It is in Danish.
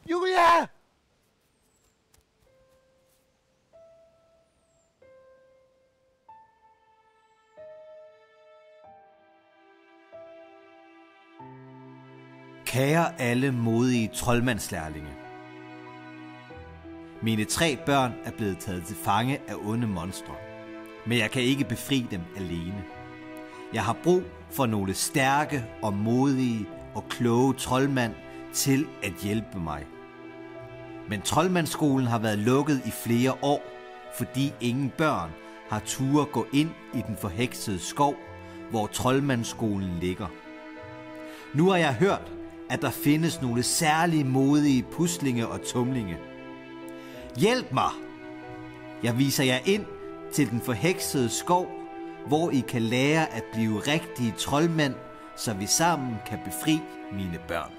Julia! Kære alle modige troldmandslærlinge. Mine 3 børn er blevet taget til fange af onde monstre, men jeg kan ikke befri dem alene. Jeg har brug for nogle stærke og modige og kloge troldmænd til at hjælpe mig. Men troldmandsskolen har været lukket i flere år, fordi ingen børn har turde gå ind i den forheksede skov, hvor troldmandsskolen ligger. Nu har jeg hørt, at der findes nogle særlige modige puslinge og tumlinge. Hjælp mig! Jeg viser jer ind til den forheksede skov, hvor I kan lære at blive rigtige troldmænd, så vi sammen kan befri mine børn.